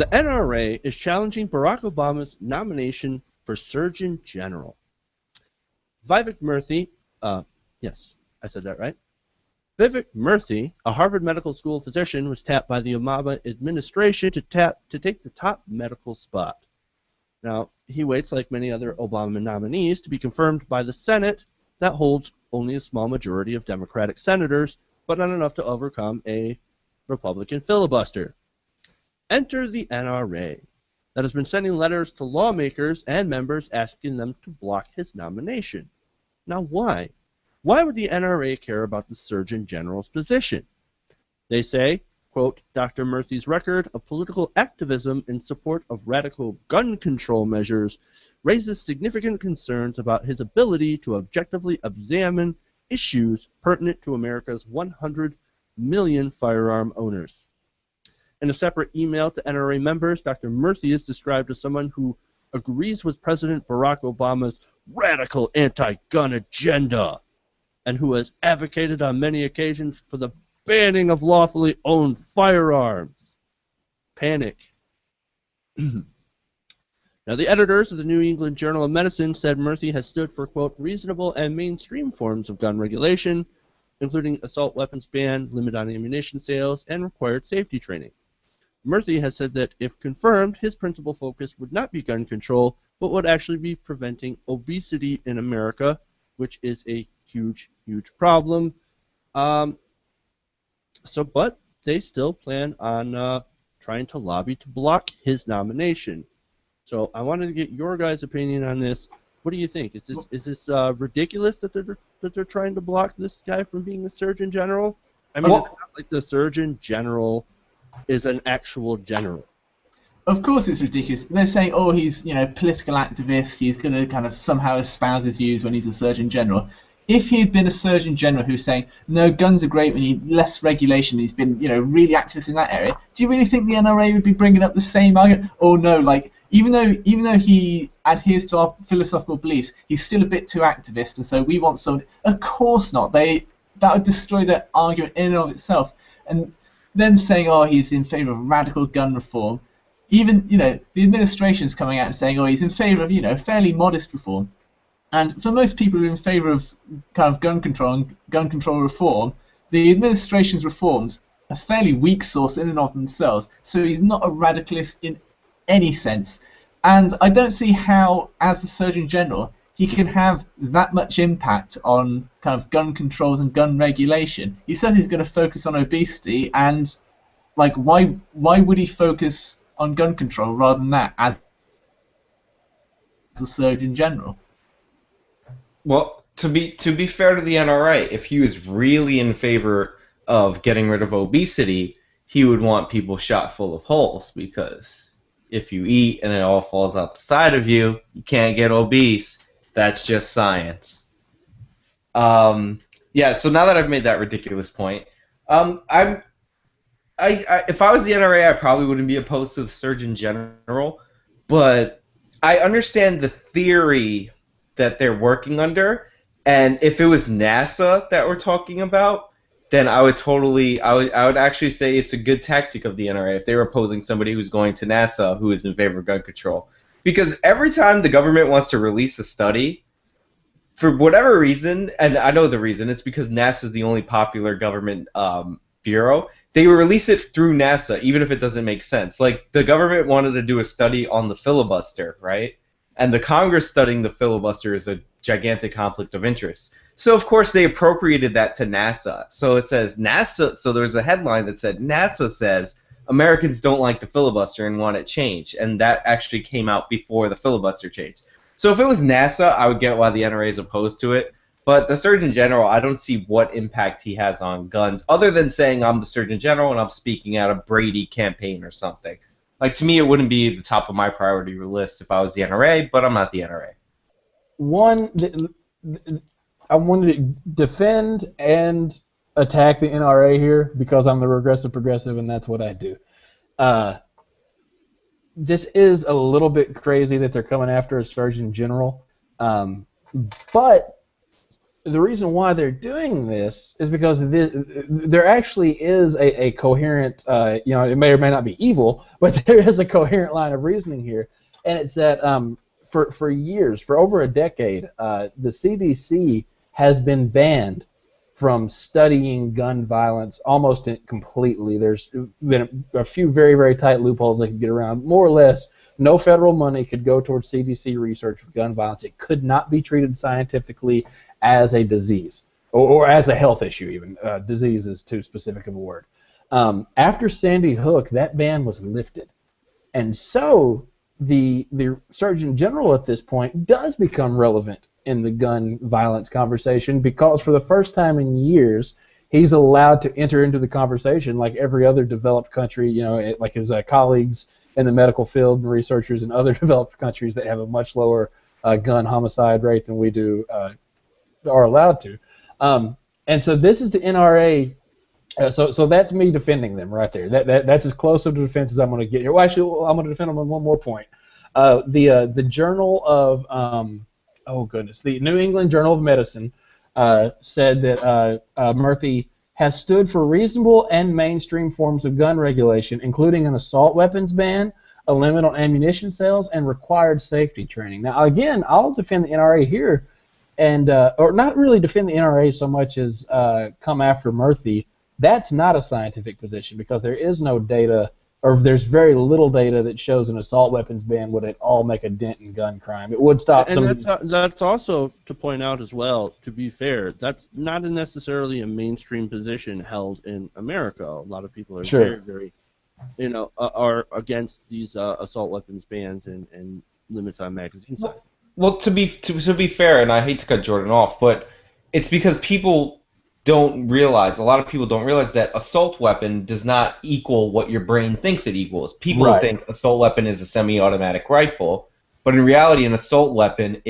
The NRA is challenging Barack Obama's nomination for Surgeon General. Vivek Murthy, yes, I said that right. Vivek Murthy, a Harvard Medical School physician, was tapped by the Obama administration to take the top medical spot. Now, he waits, like many other Obama nominees, to be confirmed by the Senate that holds only a small majority of Democratic senators, but not enough to overcome a Republican filibuster. Enter the NRA, that has been sending letters to lawmakers and members asking them to block his nomination. Now, why? Why would the NRA care about the Surgeon General's position? They say, quote, Dr. Murthy's record of political activism in support of radical gun control measures raises significant concerns about his ability to objectively examine issues pertinent to America's 100 million firearm owners. In a separate email to NRA members, Dr. Murthy is described as someone who agrees with President Barack Obama's radical anti-gun agenda and who has advocated on many occasions for the banning of lawfully owned firearms. Panic. Now, the editors of the New England Journal of Medicine said Murthy has stood for, quote, reasonable and mainstream forms of gun regulation, including assault weapons ban, limit on ammunition sales, and required safety training. Murthy has said that, if confirmed, his principal focus would not be gun control, but would actually be preventing obesity in America, which is a huge, huge problem. But they still plan on trying to lobby to block his nomination. So I wanted to get your guys' opinion on this. What do you think? Is this ridiculous that they're trying to block this guy from being the Surgeon General? I mean, it's not like the Surgeon General is an actual general. Of course it's ridiculous. They're saying, oh, he's, political activist, he's going to kind of somehow espouse his views when he's a Surgeon General. If he had been a Surgeon General who's saying, no, guns are great, we need less regulation, he's been, really activist in that area, do you really think the NRA would be bringing up the same argument? Oh, no, like, even though he adheres to our philosophical beliefs, he's still a bit too activist, and so we want someone... Of course not. That would destroy that argument in and of itself. And them saying, oh, he's in favour of radical gun reform, even, the administration's coming out and saying, oh, he's in favour of, fairly modest reform. And for most people who are in favour of kind of gun control and gun control reform, the administration's reforms are fairly weak source in and of themselves. So he's not a radicalist in any sense. And I don't see how, as a Surgeon General, he can have that much impact on kind of gun controls and gun regulation. He says he's going to focus on obesity, and like, why would he focus on gun control rather than that as a Surgeon General? Well, to be fair to the NRA, if he was really in favor of getting rid of obesity, he would want people shot full of holes, because if you eat and it all falls out the side of you, you can't get obese. That's just science. Yeah, so now that I've made that ridiculous point, if I was the NRA, I probably wouldn't be opposed to the Surgeon General, but I understand the theory that they're working under, and if it was NASA that we're talking about, then I would actually say it's a good tactic of the NRA if they were opposing somebody who's going to NASA who is in favor of gun control. Because every time the government wants to release a study, for whatever reason, and I know the reason, it's because NASA is the only popular government bureau, they release it through NASA, even if it doesn't make sense. Like, the government wanted to do a study on the filibuster, right? And the Congress studying the filibuster is a gigantic conflict of interest. So, of course, they appropriated that to NASA. So it says NASA, so there's a headline that said, NASA says Americans don't like the filibuster and want it changed. And that actually came out before the filibuster changed. So if it was NASA, I would get why the NRA is opposed to it. But the Surgeon General, I don't see what impact he has on guns, other than saying I'm the Surgeon General and I'm speaking at a Brady campaign or something. Like, to me, it wouldn't be the top of my priority list if I was the NRA, but I'm not the NRA. I wanted to defend and attack the NRA here because I'm the regressive progressive, and that's what I do. This is a little bit crazy that they're coming after a Surgeon General, but the reason why they're doing this is because there actually is a coherent, it may or may not be evil, but there is a coherent line of reasoning here, and it's that for years, for over a decade, the CDC has been banned from studying gun violence almost completely. There's been a few very, very tight loopholes they could get around. More or less, no federal money could go towards CDC research of gun violence. It could not be treated scientifically as a disease or as a health issue even. Disease is too specific of a word. After Sandy Hook, that ban was lifted. And so the Surgeon General at this point does become relevant in the gun violence conversation because for the first time in years, he's allowed to enter into the conversation like every other developed country, like his colleagues in the medical field and researchers in other developed countries that have a much lower gun homicide rate than we do are allowed to. And so this is the NRA. So that's me defending them right there. That's as close of a defense as I'm going to get here. Well, actually, I'm going to defend them on one more point. The Journal of the New England Journal of Medicine said that Murthy has stood for reasonable and mainstream forms of gun regulation, including an assault weapons ban, a limit on ammunition sales, and required safety training. Now, again, I'll defend the NRA here, and or not really defend the NRA so much as come after Murthy. That's not a scientific position because there is no data, or there's very little data that shows an assault weapons ban would at all make a dent in gun crime. It would stop some of these. That's also to point out as well, to be fair, that's not necessarily a mainstream position held in America. A lot of people are very, are against these assault weapons bans and limits on magazine size. Well, to be fair, and I hate to cut Jordan off, but it's because a lot of people don't realize that assault weapon does not equal what your brain thinks it equals. People think assault weapon is a semi-automatic rifle, but in reality an assault weapon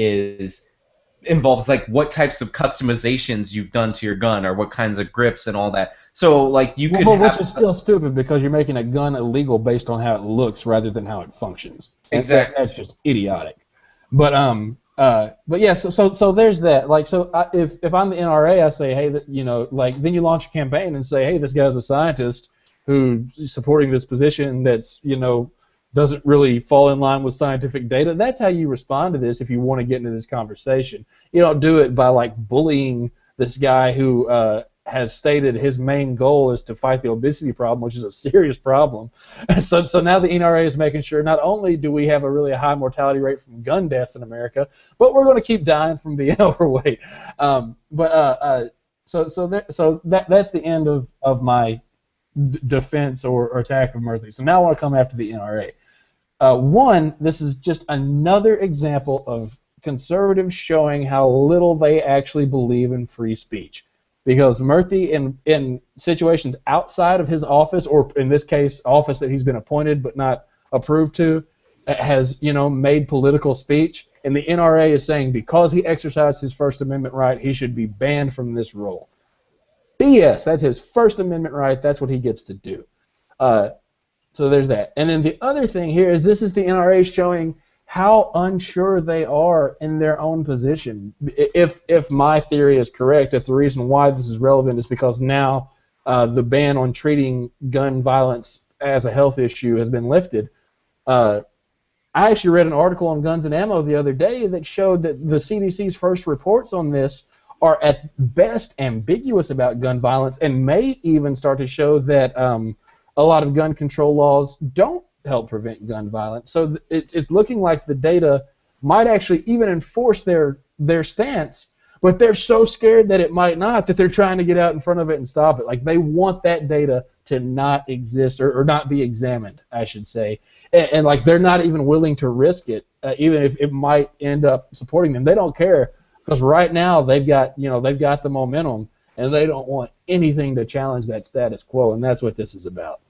involves like what types of customizations you've done to your gun or what kinds of grips and all that. So like you could which is still stupid because you're making a gun illegal based on how it looks rather than how it functions. Exactly. That's just idiotic. But yeah, so there's that. Like, so if I'm the NRA, I say, hey, then you launch a campaign and say, hey, this guy's a scientist who's supporting this position that's, doesn't really fall in line with scientific data. That's how you respond to this if you want to get into this conversation. You don't do it by like bullying this guy who has stated his main goal is to fight the obesity problem, which is a serious problem. So now the NRA is making sure not only do we have a really high mortality rate from gun deaths in America, but we're going to keep dying from being overweight. So that's the end of my defense or attack of Murthy. So now I want to come after the NRA. One, this is just another example of conservatives showing how little they actually believe in free speech. Because Murthy, in situations outside of his office, or in this case, office that he's been appointed but not approved to, has made political speech, and the NRA is saying because he exercised his First Amendment right, he should be banned from this role. BS. That's his First Amendment right. That's what he gets to do. So there's that. And then the other thing here is this is the NRA showing how unsure they are in their own position. If my theory is correct, that the reason why this is relevant is because now the ban on treating gun violence as a health issue has been lifted. I actually read an article on Guns and Ammo the other day that showed that the CDC's first reports on this are at best ambiguous about gun violence and may even start to show that a lot of gun control laws don't help prevent gun violence. So it's looking like the data might actually even enforce their stance, but they're so scared that it might not that they're trying to get out in front of it and stop it. Like they want that data to not exist or not be examined, I should say. And like they're not even willing to risk it, even if it might end up supporting them. They don't care because right now they've got the momentum and they don't want anything to challenge that status quo, and that's what this is about.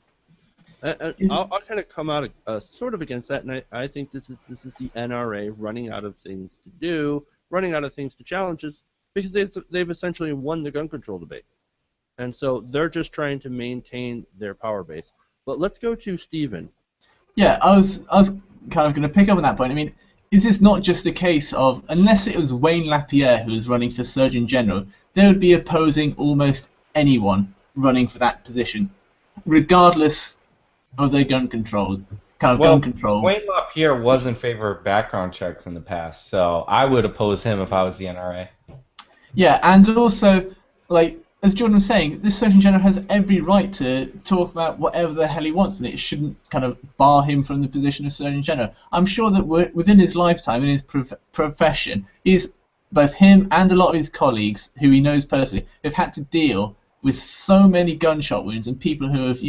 I'll kind of come out sort of against that, and I think this is the NRA running out of things to do, running out of things to challenge us, because they've essentially won the gun control debate, and so they're just trying to maintain their power base. But let's go to Stephen. Yeah, I was kind of going to pick up on that point. I mean, is this not just a case of, unless it was Wayne Lapierre who was running for Surgeon General, they would be opposing almost anyone running for that position, regardless of their gun control, gun control. Wayne LaPierre was in favor of background checks in the past, so I would oppose him if I was the NRA. Yeah, and also, like, as Jordan was saying, this Surgeon General has every right to talk about whatever the hell he wants, and it shouldn't kind of bar him from the position of Surgeon General. I'm sure that within his lifetime, in his profession, both him and a lot of his colleagues, who he knows personally, have had to deal with so many gunshot wounds and people who have,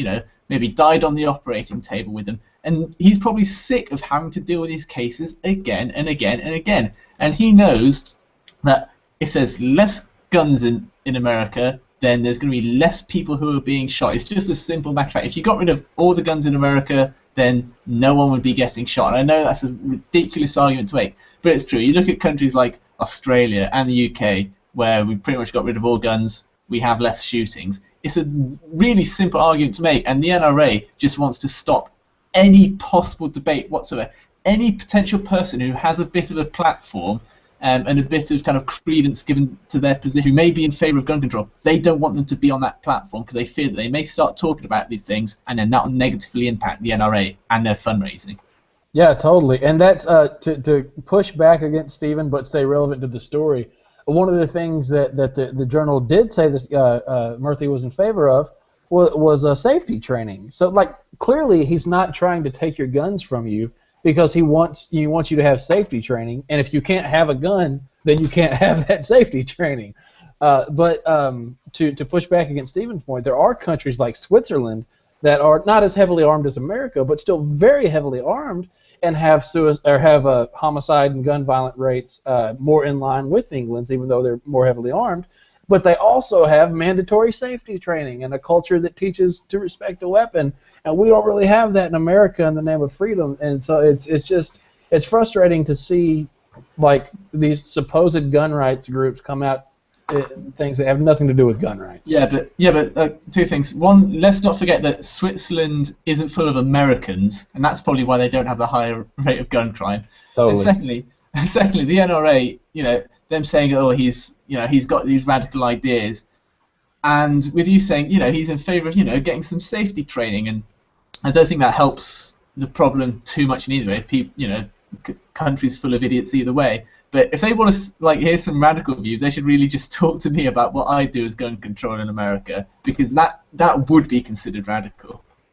maybe died on the operating table with them. And he's probably sick of having to deal with these cases again and again and again. And he knows that if there's less guns in America, then there's going to be less people who are being shot. It's just a simple matter of fact. If you got rid of all the guns in America, then no one would be getting shot. And I know that's a ridiculous argument to make, but it's true. You look at countries like Australia and the UK, where we pretty much got rid of all guns, we have less shootings. It's a really simple argument to make, and the NRA just wants to stop any possible debate whatsoever. Any potential person who has a bit of a platform and a bit of kind of credence given to their position, who may be in favour of gun control, they don't want them to be on that platform because they fear that they may start talking about these things, and then that will negatively impact the NRA and their fundraising. Yeah, totally. And that's to push back against Stephen, but stay relevant to the story. One of the things that the journal did say this Murthy was in favor of was safety training. So, like, clearly he's not trying to take your guns from you, because he wants you to have safety training, and if you can't have a gun, then you can't have that safety training. But to push back against Stephen's point, there are countries like Switzerland that are not as heavily armed as America, but still very heavily armed, and have homicide and gun violent rates more in line with England's, even though they're more heavily armed. But they also have mandatory safety training and a culture that teaches to respect a weapon, and we don't really have that in America in the name of freedom. And so it's frustrating to see, like, these supposed gun rights groups come out things that have nothing to do with gun rights. Yeah, but two things. One, let's not forget that Switzerland isn't full of Americans, and that's probably why they don't have the higher rate of gun crime. Totally. And secondly, the NRA, them saying, oh, he's got these radical ideas, and with you saying, he's in favour of, getting some safety training, and I don't think that helps the problem too much in either way. Countries full of idiots either way. But if they want to hear some radical views, they should really just talk to me about what I do as gun control in America, because that would be considered radical.